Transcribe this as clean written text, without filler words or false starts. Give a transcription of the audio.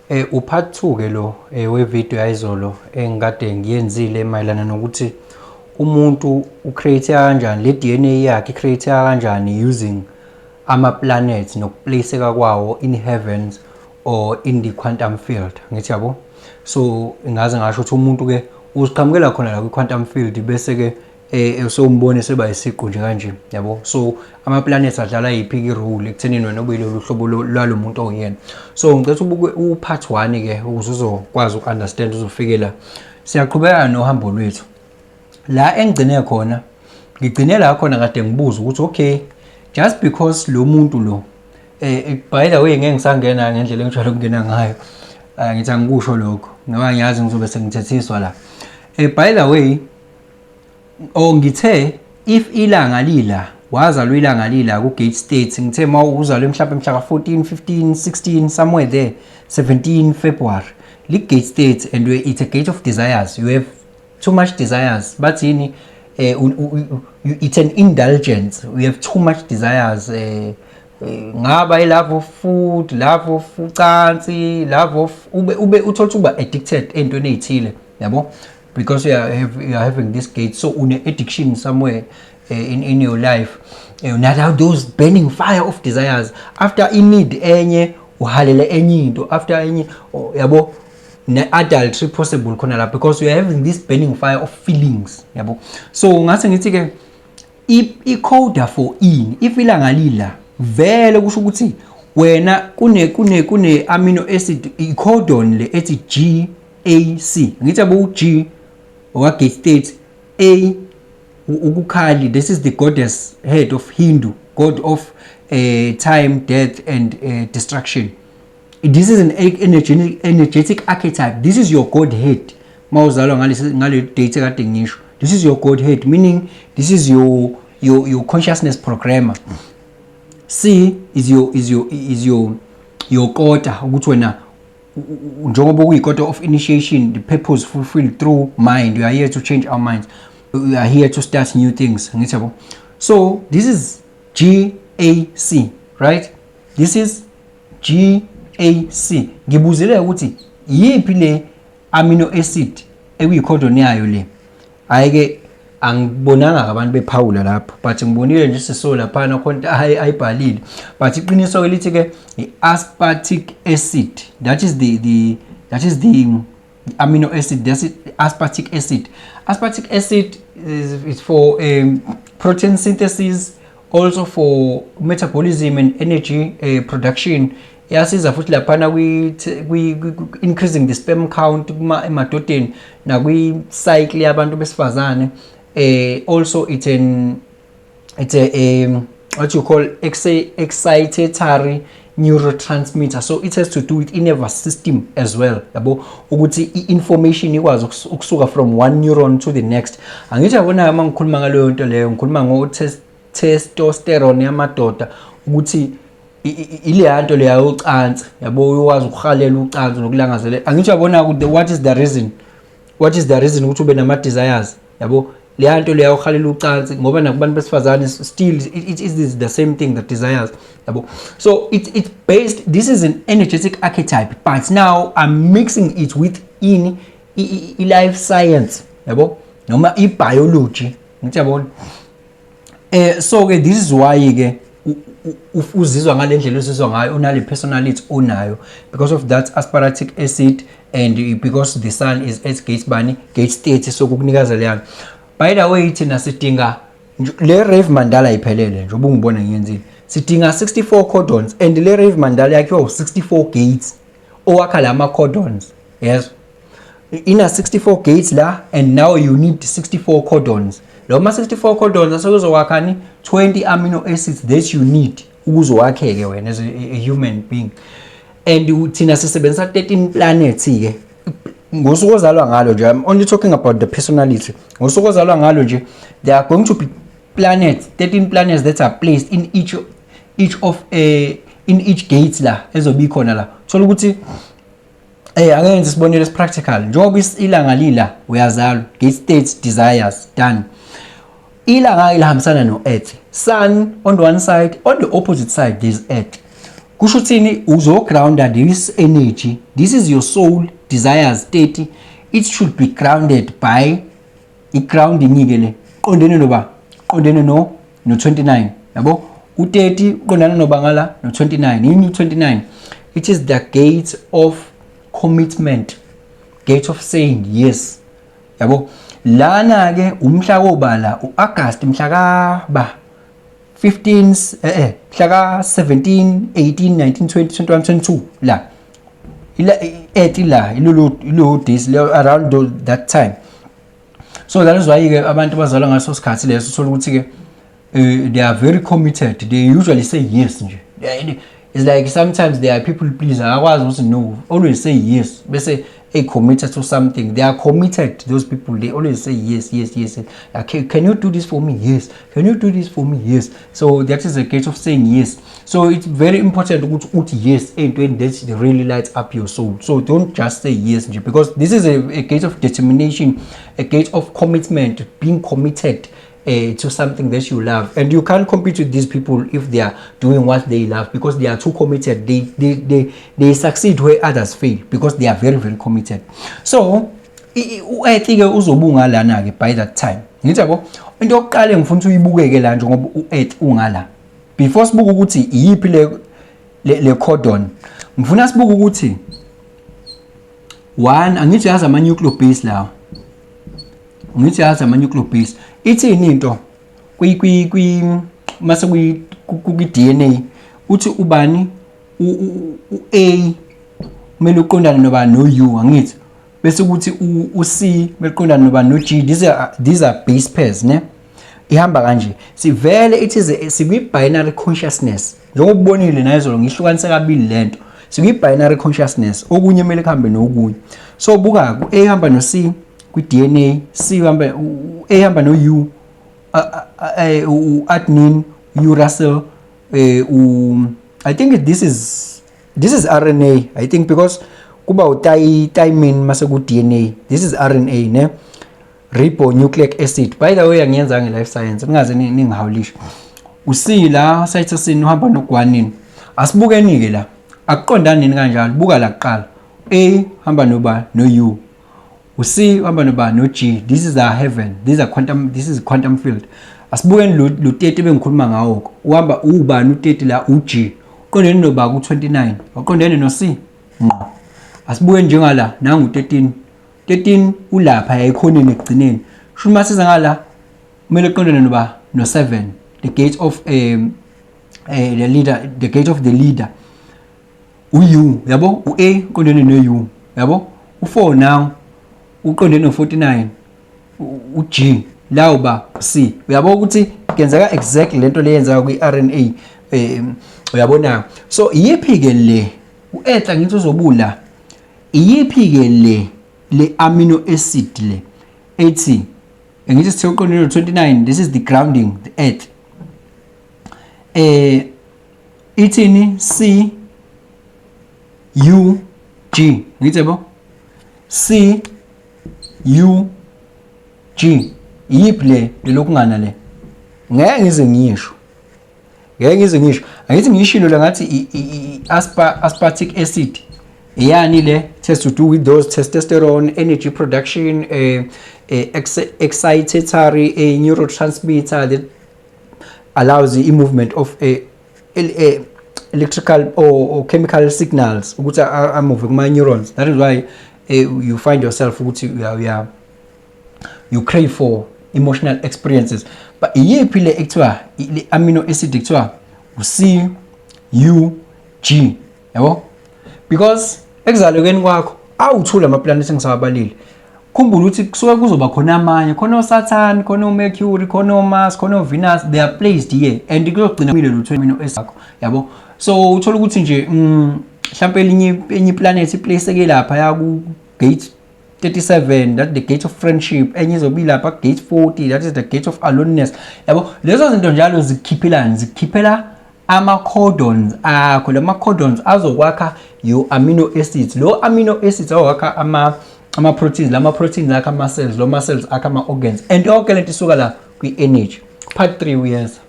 Upart 2 ke lo we-video ayizolo engikade ngiyenzile mayelana nokuthi umuntu ucreate kanjani le DNA yakhe create kanjani using ama-planets nokuplaceka kwawo in heavens or in the quantum field ngithi yabo. So ingaze ngasho ukuthi umuntu ke uziqhamukela khona la kwi-quantum field bese ke sombone seba isiqu nje kanje yabo. So ama-planets adlala yiphi i-role ekuthenini wena ube lolu hlobo lwalo muntu oyena. So ngicela ubuke u-part 1 ke ukuze uzokwazi uku-understand uzofikela. Siyaqhubeka nohambo lwethu la engigcine khona, ngigcine la khona kade ngibuza ukuthi okay, just because lo muntu lo by the way ngeke ngisangena ngendlela engijwayele ukungena ngayo, ngithi angikusho lokho ngoba ngiyazi ngizobe sengithethiswa la. By the way, ngithe if ilanga lila wazalwa ilanga lila ku gate state, ngithe mawuzalwe mhlawumbe mhla ka 14 15 16 somewhere there 17 February li gate state, and it's a gate of desires. You have too much desires, but in it's an indulgence. We have too much desires. Ngaba love of food, love of ucansi, love of ube uthola uba addicted entweni ezithile yabo, because you are having this gate. So une addiction somewhere in your life, now those burning fire of desires. After in need enye uhalela enye into, after enye yabo, adultery possible khona la, because you are having this burning fire of feelings yabo. So ngase ngithi ke i-code for in if ilanga lila vele kusho ukuthi wena kune amino acid i-codon le ethi GAC, ngithi abo G owa gate state, A ukukhali, this is the goddess head of Hindu, god of time, death and destruction. This is an energetic archetype. This is your godhead. Mawuzalwa ngale date kade ngisho, this is your godhead, meaning this is your consciousness programmer. C is your kota, ukuthi wena njengoba kuyikota of initiation, the purpose fulfilled through mind. We are here to change our minds. We are here to start new things. So this is GAC, right? This is GAC. Ngibuzele ukuthi yiphi le amino acid ekuyicodon yayo le. Ayike angibonanga abantu bephawula lapho, but ngibonile nje siso lapha na khona ayibhalile, but iqiniso elithi ke aspartic acid, that is the amino acid, that's it, aspartic acid. Aspartic acid is for protein synthesis, also for metabolism and energy production. Iyasiza futhi lapha na kwi increasing the sperm count emadodeni na kwi cycle yabantu besifazane. Also it's a what you call excitatory neurotransmitter, so it has to do with nervous system as well yabo, ukuthi information ikwazi ukusuka from one neuron to the next. Angithi yabona uma ngikhuluma ngaleyo nto leyo, ngikhuluma ngo testosterone yamadoda, ukuthi ile nto leyo ucansi yabo, uyakwazi ukuhalela ucansi nokulangazela. Angithi yabona ukuthi what is the reason ukuthi ube nama desires yabo, le nto leyo uhalela ucansi ngoba nakubantu besifazane still it is the same thing, that desires yabo. So it's based, this is an energetic archetype, but now I'm mixing it with in life science yabo, noma i-biology ngithi yabona. So ke this is why ke uzizwa ngale ndlela uzizwa ngayo, unale personality onayo, because of that aspartic acid, and because the sun is at gate state, so kukunika leyo. By the way, thina sidinga le Rave Mandala iphelele nje ubungibona ngiyenzile, sidinga 64 codons, and le Rave Mandala yakhiwa 64 gates owakha lama codons. Yes, ina 64 gates la, and now you need 64 codons. Loma 64 codons asokuzowakhani 20 amino acids that you need ukuzowakheke wena as a human being. And thina sisebenzisa 13 planets ke ngosuku ozalwa ngalo nje. I'm only talking about the personality. Ngosuku ozalwa ngalo nje, there are going to be planets, 13 planets that are placed in each gate la ezobi khona la. Thola ukuthi angenze isibonelo es practical. Njengoba ilanga lila uyazalwa, gate states, desires, done. Ilanga ilahambisana no Earth. Sun on the one side, on the opposite side there's Earth. kusho uthini uzo-grounda this energy. This is your soul desires state. It should be grounded by i-grounding-ke le qondene noba qondene no 29 yabo. U30 uqondana noba ngala no 29. Yini u29? It is the gate of commitment, gate of saying yes yabo. Lana ke umhla kobala uAugust mhla ka ba 15 mhla ka 17 18 19 20 21 22 la ila 8 la ilo days around that time. So that is why ke abantu bazalwa ngaso sikhathi leso uthola ukuthi ke they are very committed. They usually say yes nje. It's like sometimes there are people please akwazi ukuthi no, always say yes bese committed to something. They are committed, those people. They always say yes. Okay, can you do this for me? Yes. Can you do this for me? Yes. So that is a case of saying yes. So it's very important to yes that really lights up your soul. So don't just say yes, because this is a case of determination, a case of commitment, being committed to something that you love. And you can't compete with these people if they are doing what they love, because they are too committed. They succeed where others fail because they are very, very committed. So I think uzobunga lana ke by that time. Ngithi yabo into yokuqala engifuna uyibukeke la njengoba u8 ungala. Before sibuka ukuthi iyiphi le codon, ngifuna sibuka ukuthi one angithi yazi ama nucleobase lawo. Ngithi yazi ama nucleobase ithini into mase ku DNA uthi ubani u-A kumele uqondane noba no U angithi, bese ukuthi u-C kumele uqondane noba no G. These are base pairs ne, ihamba kanje. Sivele it is sikwi-binary consciousness njengobonile nayizolo ngihlukanise kabili lento. Sikwi-binary consciousness, okunye kumele kuhambe nokunye. So buka ku A hamba no C kwi-DNA, C hamba A hamba no U, u-adenine, uracil, I think this is RNA, I think, because kuba u-thymine mase ku-DNA. This is RNA ne, ribonucleic acid. By the way angiyenza nge-life science ningaze ningihawulishe. U-C la cytosine uhamba no-guanine. Asibukeni-ke la akuqondani nini kanjalo. Buka la kuqala A hamba noba no U, u-C hamba noba no G. This is our heaven, this is quantum field. Asibukeni lo 30 bengikhuluma ngawo uhamba ubani u30 la u-G uqondene noba ku29 uqondene no-C ngqo. Asibukeni njengala nangu 13 ulapha yayikhonini ekugcineni. Sho masiza ngala kumele uqondene noba no7, the gate of the leader, the gate of the leader. U yabo u-A uqondene no-U yabo. U4 now uqondene no49 u-G la uba C. Uyabo ukuthi kenzeka exactly lento leyenza kwi-RNA uyabona. So iyiphi ke le u-etha ngithi uzobula iyiphi ke le amino acid le ethi ngithi sithe uqondene no29. This is the grounding, the earth. Ithini C U G ngithi yabo C U G iyiphi le lokungana le ngeke ngize ngisho angithi ngishilo la ngathi aspartic acid yani le, it has to do with those testosterone, energy production, excitatory neurotransmitter that allows the movement of electrical or chemical signals ukuthi are move kuma neurons. That is why you find yourself ukuthi you crave for emotional experiences. But iyiphi le ekuthiwa le amino acid ekuthiwa u-C U G yabo, because ekuzalekweni kwakho awuthula ama-planets engisawabalile. Khumbula ukuthi kusuka kuzoba khona amanye, khona uSaturn, khona uMercury, khona uMars, khona uVenus. They are placed here and kuyogcina kumile lo amino acid yakho yabo. So uthola ukuthi nje mhlawumbe enye planet iplace ke lapha ya ku gate 37, that the gate of friendship. Enye izobi lapha gate 40, that is the gate of aloneness yabo. Lezo zinto njalo zikhiphela ama-codons akho. Lama-codons azokwakha your amino acids. Lo amino acids awakha ama-proteins, lama-proteins akha ama-cells, lo ma-cells akha ama-organs, and yonke lento isuka la kwi-energy. Part 3 uyeza.